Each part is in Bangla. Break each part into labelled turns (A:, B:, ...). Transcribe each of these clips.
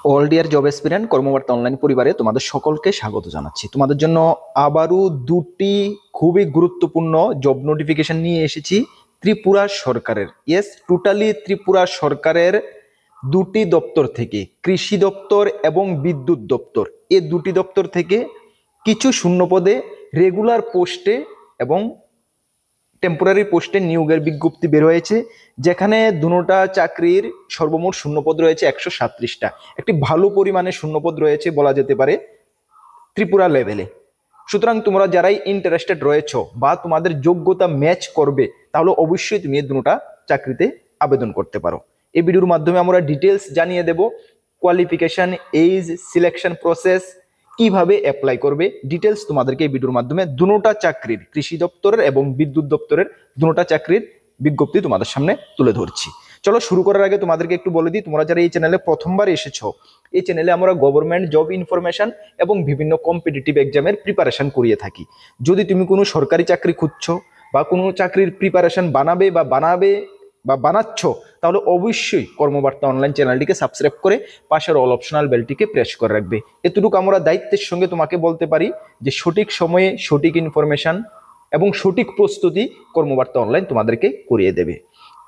A: অল ডিয়ার জব এসপিরেন্ট কর্মবার্তা অনলাইন পরিবারে তোমাদের সকলকে স্বাগত জানাচ্ছি। তোমাদের জন্য আবারও দুটি খুবই গুরুত্বপূর্ণ জব নোটিফিকেশন নিয়ে এসেছি ত্রিপুরা সরকারের। ইয়েস, টোটালি ত্রিপুরা সরকারের দুটি দপ্তর থেকে, কৃষি দপ্তর এবং বিদ্যুৎ দপ্তর, এই দুটি দপ্তর থেকে কিছু শূন্যপদে রেগুলার পোস্টে এবং টেম্পোরারি পোস্টে নিয়োগের বিজ্ঞপ্তি বের হয়েছে, যেখানে দুটোটা চাকরির সর্বমোট শূন্যপদ রয়েছে 137টা। একটি ভালো পরিমাণে শূন্যপদ রয়েছে বলা যেতে পারে ত্রিপুরা লেভেলে। সুতরাং তোমরা যারাই ইন্টারেস্টেড রয়েছো বা তোমাদের যোগ্যতা ম্যাচ করবে, তাহলে অবশ্যই তুমি এই দুটোটা চাকরিতে আবেদন করতে পারো। এই ভিডিওর মাধ্যমে আমরা ডিটেলস জানিয়ে দেব, কোয়ালিফিকেশন, এজ, সিলেকশন প্রসেস, কিভাবে অ্যাপ্লাই করবে, ডিটেলস তোমাদেরকে এই ভিডিওর মাধ্যমে দুটোটা চাকরির, কৃষি দপ্তরের এবং বিদ্যুৎ দপ্তরের দুটোটা চাকরির বিজ্ঞপ্তি তোমাদের সামনে তুলে ধরছি। চলো শুরু করার আগে তোমাদেরকে একটু বলে দিই, তোমরা যারা এই চ্যানেলে প্রথমবার এসেছো, এই চ্যানেলে আমরা গভর্নমেন্ট জব ইনফরমেশন এবং বিভিন্ন কম্পিটিটিভ এক্সামের প্রিপারেশন করিয়ে থাকি। যদি তুমি কোনো সরকারি চাকরি খুঁজছো বা কোনো চাকরির প্রিপারেশন বানাচ্ছ, তাহলে অবশ্যই কর্মবার্তা অনলাইন চ্যানেলটিকে সাবস্ক্রাইব করে পাশের অল অপশনাল বেলটিকে প্রেস করে রাখবে। এতটুকু আমরা দায়িত্বের সঙ্গে তোমাকে বলতে পারি যে সঠিক সময়ে সঠিক ইনফরমেশন এবং সঠিক প্রস্তুতি কর্মবার্তা অনলাইন তোমাদেরকে করিয়ে দেবে।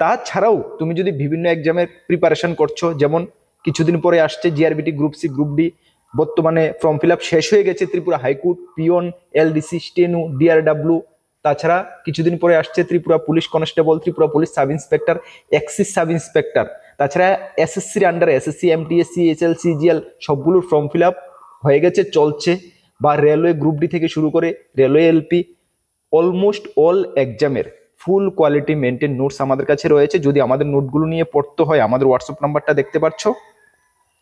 A: তাছাড়াও তুমি যদি বিভিন্ন এক্সামের প্রিপারেশন করছো, যেমন কিছুদিন পরে আসছে JRBT, group C, group D, বর্তমানে ফর্ম ফিল আপ শেষ হয়ে গেছে Tripura high court, peon, LDC, steno, DRW. তাছাড়া কিছুদিন পরে আসছে Tripura police constable, Tripura police sub inspector, excise sub inspector. তাছাড়া এসএসসির আন্ডারে এসএসসি, এমটিএসসি, এসএলসি, জিএল সবগুলোর ফর্ম ফিল আপ হয়ে গেছে, চলছে। বা রেলওয়ে গ্রুপ ডি থেকে শুরু করে রেলওয়ে এলপি, অলমোস্ট অল এক্সামের ফুল কোয়ালিটি মেনটেন নোটস আমাদের কাছে রয়েছে। যদি আমাদের নোটগুলো নিয়ে পড়তে হয়, আমাদের হোয়াটসঅ্যাপ নাম্বারটা দেখতে পাচ্ছ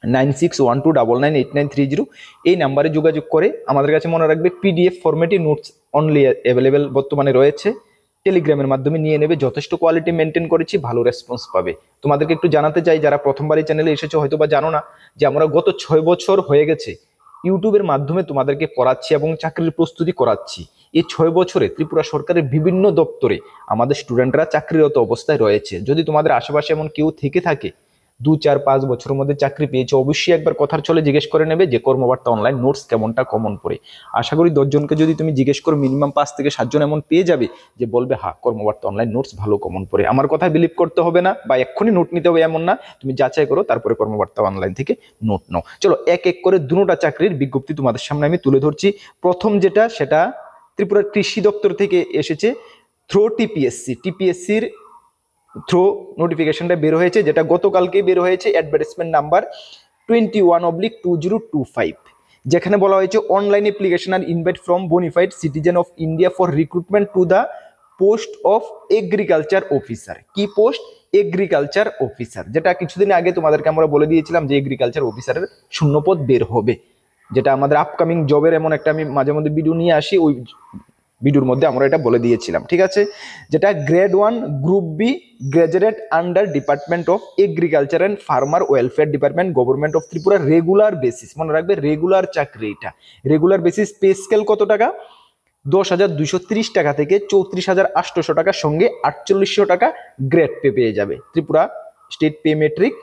A: 9612998930, এই নাম্বারে যোগাযোগ করে আমাদের কাছে মনে রাখবে পিডিএফ ফরম্যাটে নোটস অনলি অ্যাভেলেবেল বর্তমানে রয়েছে। টেলিগ্রামের মাধ্যমে নিয়ে নেবে, যথেষ্ট কোয়ালিটি মেনটেন করেছি, ভালো রেসপন্স পাবে। তোমাদেরকে একটু জানাতে চাই, যারা প্রথমবার এই চ্যানেলে এসেছো হয়তো বা জানো না, যে আমরা গত 6 বছর হয়ে গেছে ইউটিউবের মাধ্যমে তোমাদেরকে পড়াচ্ছি এবং চাকরির প্রস্তুতি করাচ্ছি। এই 6 বছরে ত্রিপুরা সরকারের বিভিন্ন দপ্তরে আমাদের স্টুডেন্টরা চাকরিরত অবস্থায় রয়েছে। যদি তোমাদের আশেপাশে এমন কেউ থেকে থাকে 2-4-5 বছরের মধ্যে চাকরি পেয়েছে, অবশ্যই একবার কথার চলে জিজ্ঞেস করে নেবে যে কর্মবার্তা অনলাইন নোটস কেমনটা কমন পড়ে। আশা করি 10 জনকে যদি তুমি জিজ্ঞেস করো, মিনিমাম 5 থেকে 7 জন এমন পেয়ে যাবে যে বলবে হ্যাঁ, কর্মবার্তা অনলাইন নোটস ভালো কমন পড়ে। আমার কথা বিলিভ করতে হবে না বা এক্ষুনি নোট নিতে হবে এমন না, তুমি যাচাই করো, তারপরে কর্মবার্তা অনলাইন থেকে নোট নাও। চলো এক এক করে দুটোটা চাকরির বিজ্ঞপ্তি তোমাদের সামনে আমি তুলে ধরছি। প্রথম যেটা, সেটা ত্রিপুরা কৃষি দপ্তর থেকে এসেছে থ্রো টিপিএসসির থ্রো নোটিফিকেশনটা বের হয়েছে, যেটা গতকালকে বের হয়েছে, অ্যাডভার্টাইজমেন্ট নাম্বার 21/2025, যেখানে বলা হয়েছে online application are invite from bonafide citizen of India for recruitment to the post of agriculture officer. কি পোস্ট? এগ্রিকালচার অফিসার, যেটা কিছুদিন আগে তোমাদেরকে আমরা বলে দিয়েছিলাম যে এগ্রিকালচার অফিসারের শূন্যপদ বের হবে, যেটা আমাদের আপকামিং জবের এমন একটা আমি মাঝে মধ্যে ভিডিও নিয়ে আসি, ওই ভিডিওর মধ্যে আমরা এটা বলে দিয়েছিলাম। ঠিক আছে, যেটা grade 1 group B, graduate under department of agriculture and farmer welfare department, government of Tripura, regular basis. মনে রাখবে রেগুলার চাকরি এটা। Regular basis. পে স্কেল কত টাকা? 10,230 টাকা থেকে 34,800 টাকার সঙ্গে 4800 টাকা গ্রেড পে পেয়ে যাবে। ত্রিপুরা স্টেট পে মেট্রিক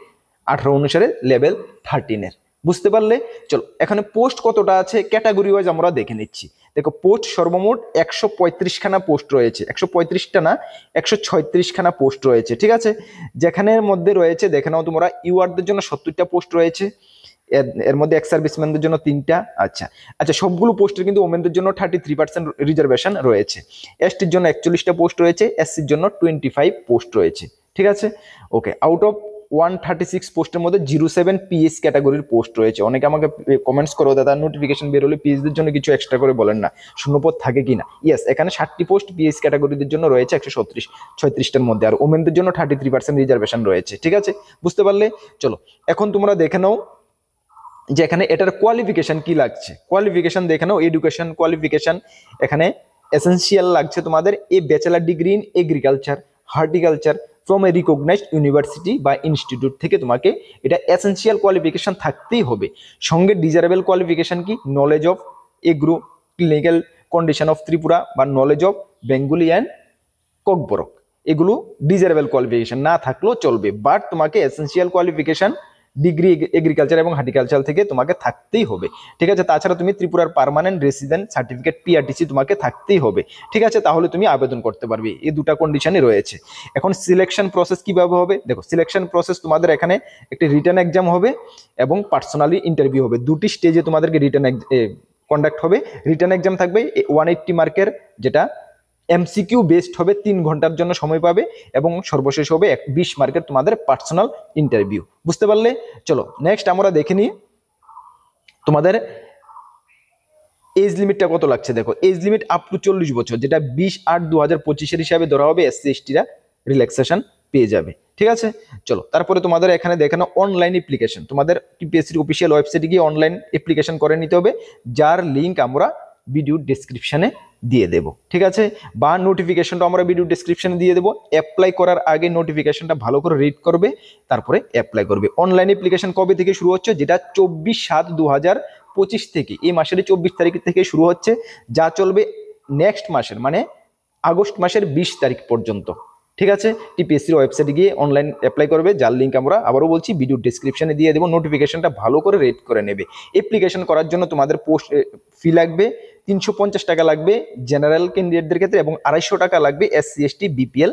A: 18 অনুসারে লেভেল 13-এর। বুঝতে পারলে? চলো এখানে পোস্ট কতটা আছে ক্যাটাগরি ওয়াইজ আমরা দেখে নিচ্ছি। দেখো, পোস্ট সর্বমোট 135 খানা পোস্ট রয়েছে, 135টা না 136 খানা পোস্ট রয়েছে। ঠিক আছে, যেখানের মধ্যে রয়েছে দেখে নাও তোমরা, ইউআরদের জন্য 70টা পোস্ট রয়েছে, এর মধ্যে এক্স সার্ভিসম্যানদের জন্য 3টা। আচ্ছা, সবগুলো পোস্টের কিন্তু ওমেনদের জন্য 33% রিজার্ভেশন রয়েছে। এসটির জন্য 41টা পোস্ট রয়েছে, এসসির জন্য 25 পোস্ট রয়েছে। ঠিক আছে, ওকে। আউট অফ 136 পোস্টের মধ্যে 07 পিএস ক্যাটাগরির পোস্ট রয়েছে। অনেকে আমাকে কমেন্টস করো, দাদা নোটিফিকেশন বের হলে পিএসদের জন্য কিছু এক্সট্রা করে বলেন না, শূন্যপদ থাকে কিনা। ইয়েস, এখানে 60টি পোস্ট পিএস ক্যাটাগরিদের জন্য রয়েছে 136-36টার মধ্যে, আর ওমেনদের জন্য 33% রিজার্ভেশন রয়েছে। ঠিক আছে, বুঝতে পারলে? চলো এখন তোমরা দেখে নাও যে এখানে এটার কোয়ালিফিকেশন কি লাগছে। কোয়ালিফিকেশন দেখে নাও, এডুকেশন কোয়ালিফিকেশন এখানে এসেনশিয়াল লাগছে তোমাদের a bachelor degree in agriculture, horticulture from a recognised university বা ইনস্টিটিউট থেকে, তোমাকে এটা এসেনশিয়াল কোয়ালিফিকেশন থাকতেই হবে। সঙ্গে ডিজারেবল কোয়ালিফিকেশন কি? Knowledge of agro clinical condition of Tripura বা knowledge of Bengali and Kokborok, এগুলো ডিজারেবল কোয়ালিফিকেশন না থাকলেও চলবে, বাট তোমাকে এসেনশিয়াল কোয়ালিফিকেশন ডিগ্রি এগ্রিকালচার এবং হর্টিকালচার থেকে তোমাকে থাকতেই হবে, ঠিক আছে। তাছাড়া তুমি ত্রিপুরার পার্মানেন্ট রেসিডেন্ট সার্টিফিকেট পিআরটিসি তোমাকে থাকতেই হবে, ঠিক আছে, তাহলে তুমি আবেদন করতে পারবে। এই দুটা কন্ডিশনই রয়েছে। এখন সিলেকশন প্রসেস কিভাবে হবে দেখো, সিলেকশন প্রসেস তোমাদের এখানে একটি রিটেন এক্সাম হবে এবং পার্সোনালি ইন্টারভিউ হবে, দুটি স্টেজে তোমাদেরকে রিটেন কন্ডাক্ট হবে। রিটেন এক্সাম থাকবে 180 মার্কের, যেটা এমসিকিউ বেসড হবে, 3 ঘন্টার জন্য সময় পাবে, এবং সর্বশেষ হবে 20 মার্কের তোমাদের পার্সোনাল ইন্টারভিউ। বুঝতে পারলে? চলো নেক্সট আমরা দেখে নিই তোমাদের এজ লিমিটটা কত লাগছে। দেখো এজ লিমিট আপ টু 40 বছর, যেটা 20/8/2025 হিসাবে ধরা হবে। এসসি এসটিরা রিল্যাক্সেশন পেয়ে যাবে, ঠিক আছে। চলো তারপরে তোমাদের এখানে দেখানো অনলাইন অ্যাপ্লিকেশন, তোমাদের টিপিএসসির অফিসিয়াল ওয়েবসাইটে গিয়ে অনলাইন অ্যাপ্লিকেশন করে নিতে হবে, যার লিঙ্ক আমরা ভিডিও ডেসক্রিপশনে দিয়ে দেব, ঠিক আছে, বা নোটিফিকেশনটা আমরা ভিডিও ডেসক্রিপশনে দিয়ে দেবো। অ্যাপ্লাই করার আগে নোটিফিকেশনটা ভালো করে রিড করবে, তারপরে অ্যাপ্লাই করবে। অনলাইন অ্যাপ্লিকেশন কবে থেকে শুরু হচ্ছে, যেটা 24/7/2025 থেকে, এই মাসের 24 তারিখ থেকে শুরু হচ্ছে, যা চলবে নেক্সট মাসের মানে আগস্ট মাসের 20 তারিখ পর্যন্ত, ঠিক আছে। টিপিএসসির ওয়েবসাইটে গিয়ে অনলাইন অ্যাপ্লাই করবে, যার লিঙ্ক আমরা আবারও বলছি ভিডিও ডেসক্রিপশনে দিয়ে দেবো। নোটিফিকেশনটা ভালো করে রেড করে নেবে। অ্যাপ্লিকেশন করার জন্য তোমাদের পোস্ট ফি লাগবে 350 টাকা লাগবে জেনারেল ক্যান্ডিডেটদের ক্ষেত্রে, এবং 250 টাকা লাগবে এসসি এসটি বিপিএল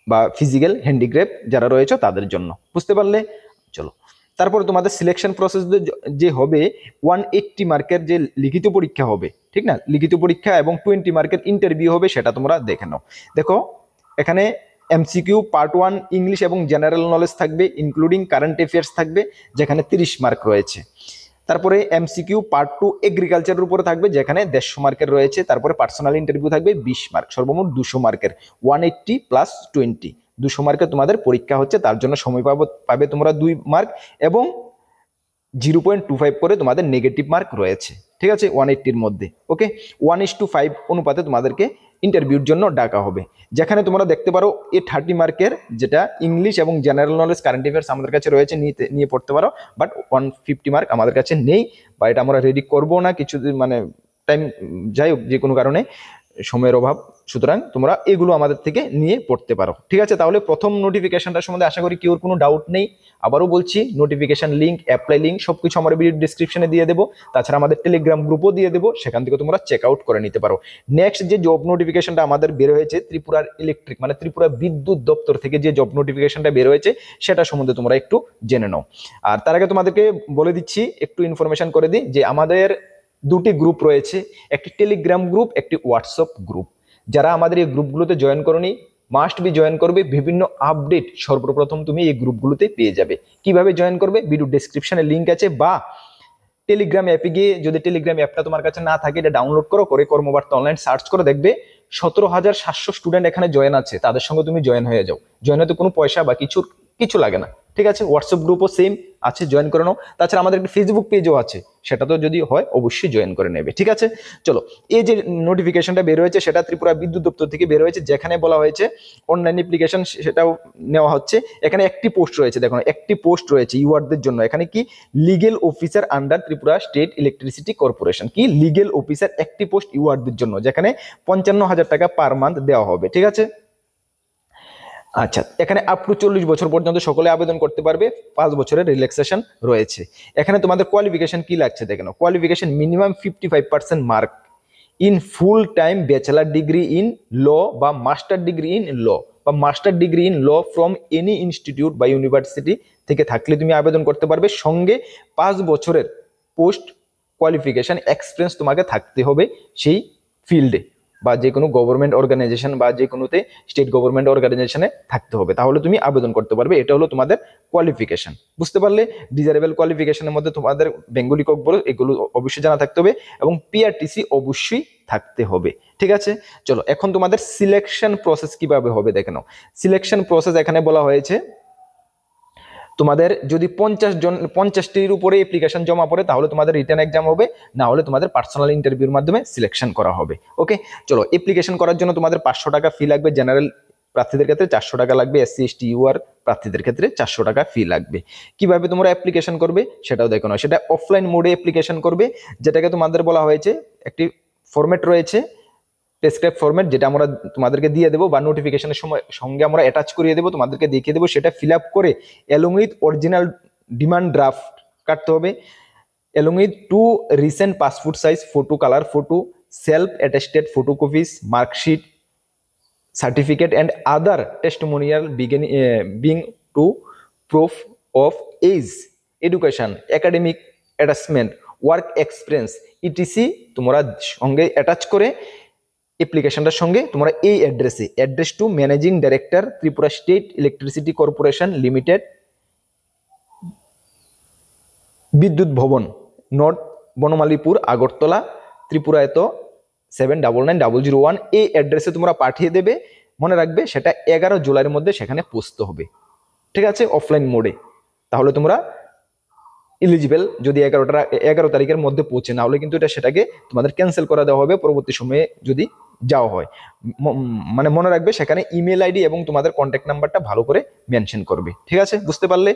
A: বা ফিজিক্যাল হ্যান্ডিক্রাফট যারা রয়েছে তাদের জন্য। বুঝতে পারলে? চলো তারপরে তোমাদের সিলেকশন প্রসেস যে হবে, 180 মার্কের যে লিখিত পরীক্ষা হবে, ঠিক না, লিখিত পরীক্ষা এবং 20 মার্কের ইন্টারভিউ হবে, সেটা তোমরা দেখে নাও। দেখো এখানে এমসিকিউ পার্ট 1 ইংলিশ এবং জেনারেল নলেজ থাকবে, ইনক্লুডিং কারেন্ট অ্যাফেয়ার্স থাকবে, যেখানে 30 মার্ক রয়েছে। তারপরে এমসিকিউ পার্ট 2 এগ্রিকালচারের উপরে থাকবে, যেখানে 150 মার্কের রয়েছে। তারপরে পার্সোনাল ইন্টারভিউ থাকবে 20 মার্ক, সর্বমোট 200 মার্কের। 180 প্লাস 20, 200 মার্কের তোমাদের পরীক্ষা হচ্ছে, তার জন্য সময় পাবে তোমরা 2 মার্ক, এবং 0.25 করে তোমাদের নেগেটিভ মার্ক রয়েছে, ঠিক আছে, 180-র মধ্যে। ওকে, 1:5 অনুপাতে তোমাদেরকে ইন্টারভিউর জন্য ডাকা হবে, যেখানে তোমরা দেখতে পারো এই 30 মার্কের যেটা ইংলিশ এবং জেনারেল নলেজ কারেন্ট অ্যাফেয়ার্স আমাদের কাছে রয়েছে, নিয়ে পড়তে পারো, বাট 150 মার্ক আমাদের কাছে নেই, বা এটা আমরা রেডি করবো না কিছু মানে টাইম, যাই হোক যে কোনো কারণে সময়ের অভাব, সুতরাং তোমরা এগুলো আমাদের থেকে নিয়ে পড়তে পারো, ঠিক আছে। তাহলে প্রথম নোটিফিকেশনটার সম্বন্ধে আশা করি কেউ কোনো ডাউট নেই। আবারও বলছি, নোটিফিকেশন লিঙ্ক, অ্যাপ্লাই লিঙ্ক সবকিছু আমার ভিডিও ডিসক্রিপশনে দিয়ে দেবো। তাছাড়া আমাদের টেলিগ্রাম গ্রুপও দিয়ে দেবো, সেখান থেকে তোমরা চেক আউট করে নিতে পারো। নেক্সট যে জব নোটিফিকেশনটা আমাদের বের হয়েছে ত্রিপুরার ইলেকট্রিক মানে ত্রিপুরা বিদ্যুৎ দপ্তর থেকে যে জব নোটিফিকেশনটা বের হয়েছে, সেটা সম্বন্ধে তোমরা একটু জেনে নাও। আর তার আগে তোমাদেরকে বলে দিচ্ছি, একটু ইনফরমেশন করে দিই, যে আমাদের দুটি গ্রুপ রয়েছে, একটি টেলিগ্রাম গ্রুপ, একটি হোয়াটসঅ্যাপ গ্রুপ। যারা আমাদের এই গ্রুপগুলোতে জয়েন করনি, মাস্ট বি জয়েন করবে। বিভিন্ন আপডেট সর্বপ্রথম তুমি এই গ্রুপগুলোতে পেয়ে যাবে। কিভাবে জয়েন করবে, ভিডিও ডেসক্রিপশনে লিঙ্ক আছে, বা টেলিগ্রাম অ্যাপে গিয়ে, যদি টেলিগ্রাম অ্যাপটা তোমার কাছে না থাকে, এটা ডাউনলোড করে কর্মবার্তা অনলাইন সার্চ করে দেখবে 17,700 স্টুডেন্ট এখানে জয়েন আছে, তাদের সঙ্গে তুমি জয়েন হয়ে যাও। জয়েন হতে কোনো পয়সা বা কিছু লাগে না, ঠিক আছে। হোয়াটসঅ্যাপ গ্রুপও সেম আছে, জয়েন করে নাও। তাছাড়া আমাদের একটা ফেসবুক পেজও আছে, সেটা তো যদি হয় অবশ্যই জয়েন করে নেবে, ঠিক আছে। চলো, এই যে নোটিফিকেশনটা বের হয়েছে, সেটা ত্রিপুরা বিদ্যুৎ দপ্তর থেকে বের হয়েছে, যেখানে বলা হয়েছে অনলাইন অ্যাপ্লিকেশন সেটাও নেওয়া হচ্ছে। এখানে একটি পোস্ট রয়েছে, দেখো একটি পোস্ট রয়েছে ইউআরদের জন্য। এখানে কি legal officer under Tripura state electricity corporation, কি লিগেল অফিসার একটি পোস্ট ইউআরদের জন্য, যেখানে 55,000 টাকা পার মান্থ দেওয়া হবে, ঠিক আছে। আচ্ছা, এখানে আপ টু 40 বছর পর্যন্ত সকলে আবেদন করতে পারবে, 5 বছরের রিল্যাক্সেশন রয়েছে। এখানে তোমাদের কোয়ালিফিকেশন কি লাগছে দেখে নাও। Qualification minimum 55% mark in full time bachelor degree in law বা মাস্টার ডিগ্রি ইন ল, বা master degree in law from any institute বা ইউনিভার্সিটি থেকে থাকলে তুমি আবেদন করতে পারবে। সঙ্গে 5 বছরের পোস্ট কোয়ালিফিকেশন এক্সপিরিয়েন্স তোমাকে থাকতে হবে সেই ফিল্ডে, বা যে কোনো গভর্নমেন্ট অর্গানাইজেশন বা যে কোনোতে স্টেট গভর্নমেন্ট অর্গানাইজেশনে থাকতে হবে, তাহলে তুমি আবেদন করতে পারবে। এটা হলো তোমাদের কোয়ালিফিকেশন, বুঝতে পারলে। ডিজারেবল কোয়ালিফিকেশনের মধ্যে তোমাদের বেঙ্গলি কক বলো, এগুলো অবশ্যই জানা থাকতে হবে, এবং পিআরটিসি অবশ্যই থাকতে হবে, ঠিক আছে। চলো, এখন তোমাদের সিলেকশন প্রসেস কিভাবে হবে দেখে নাও। সিলেকশন প্রসেস এখানে বলা হয়েছে, তোমাদের যদি 50টির উপরে অ্যাপ্লিকেশন জমা পড়ে, তাহলে তোমাদের রিটেন এক্সাম হবে, না হলে তোমাদের পার্সোনাল ইন্টারভিউর মাধ্যমে সিলেকশন করা হবে। ওকে, চলো, অ্যাপ্লিকেশন করার জন্য তোমাদের 500 টাকা ফি লাগবে, জেনারেল প্রার্থীদের ক্ষেত্রে 400 টাকা লাগবে, এসসি এসটি ইউআর প্রার্থীদের ক্ষেত্রে 400 টাকা ফি লাগবে। কিভাবে তোমরা অ্যাপ্লিকেশন করবে সেটাও দেখো না, সেটা অফলাইন মোডে অ্যাপ্লিকেশন করবে, যেটাকে তোমাদের বলা হয়েছে একটি ফরম্যাট রয়েছে, প্রেসক্রাইব ফরম্যাট, যেটা আমরা তোমাদেরকে দিয়ে দেবো, বা নোটিফিকেশনের সময় সঙ্গে আমরা অ্যাটাচ করিয়ে দেবো, তোমাদেরকে দেখিয়ে দেবো। সেটা ফিল আপ করে along with original demand draft কাটতে হবে, along with 2 recent passport size photo, color photo, self attested photocopies, mark sheet, certificate and other testimonial being to proof of age, education, academic attachment, work experience etc তোমরা সঙ্গে অ্যাটাচ করে অ্যাপ্লিকেশনটার সঙ্গে তোমরা এই address to managing director Tripura state electricity corporation limited, Bidyut Bhavan, north Banamalipur, Agartala, ত্রিপুরায়ত 799001 এই অ্যাড্রেসে তোমরা পাঠিয়ে দেবে। মনে রাখবে সেটা 11 জুলাইয়ের মধ্যে সেখানে পৌঁছতে হবে, ঠিক আছে, অফলাইন মোডে। তাহলে তোমরা এলিজিবল, যদি 11 তারিখের মধ্যে পৌঁছে না হলে কিন্তু সেটাকে তোমাদের ক্যান্সেল করে দেওয়া হবে পরবর্তী সময়ে যদি যাওয়া হয়। মানে মনে রাখবে সেখানে ইমেল আইডি এবং তোমাদের কন্ট্যাক্ট নাম্বারটা ভালো করে মেনশন করবে, ঠিক আছে, বুঝতে পারলে?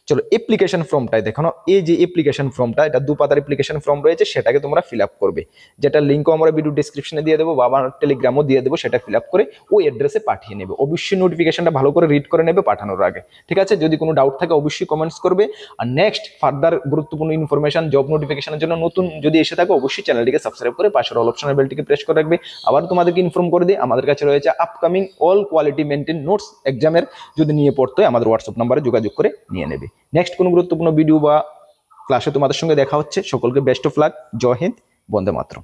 A: চলো অ্যাপ্লিকেশন ফর্মটাই দেখো। এই যে অ্যাপ্লিকেশন ফর্মটা, এটা 2 পাতার অ্যাপ্লিকেশন ফর্ম রয়েছে, সেটাকে তোমরা ফিল আপ করবে, যেটা লিঙ্কও আমরা ভিডিও ডেসক্রিপশনে দিয়ে দেবো বা আমার টেলিগ্রামও দিয়ে দেবো, সেটা ফিল আপ করে ওই অ্যাড্রেসে পাঠিয়ে নেবে। অবশ্যই নোটিফিকেশনটা ভালো করে রিড করে নেবে পাঠানোর আগে, ঠিক আছে? যদি কোনো ডাউট থাকে অবশ্যই কমেন্টস করবে। আর নেক্সট ফার্দার গুরুত্বপূর্ণ ইনফরমেশন জব নোটিফিকেশনের জন্য নতুন যদি এসে থাকে অবশ্যই চ্যানেলটিকে সাবস্ক্রাইব করে পাশের অল অপশনের বেলটিকে প্রেস করে রাখবে। আবার তোমাদেরকে ইনফর্ম করে দিই, আমাদের কাছে রয়েছে upcoming all quality maintain notes এক্সামের, যদি নিয়ে পড়তে হয় আমাদের হোয়াটসঅ্যাপ নাম্বারে যোগাযোগ করে নিয়ে নেবে। নেক্সট কোনো গুরুত্বপূর্ণ ভিডিও বা ক্লাসে তোমাদের সঙ্গে দেখা হচ্ছে। সকলকে বেস্ট অফ লাক, জয় হিন্দ, বন্দে মাতরম।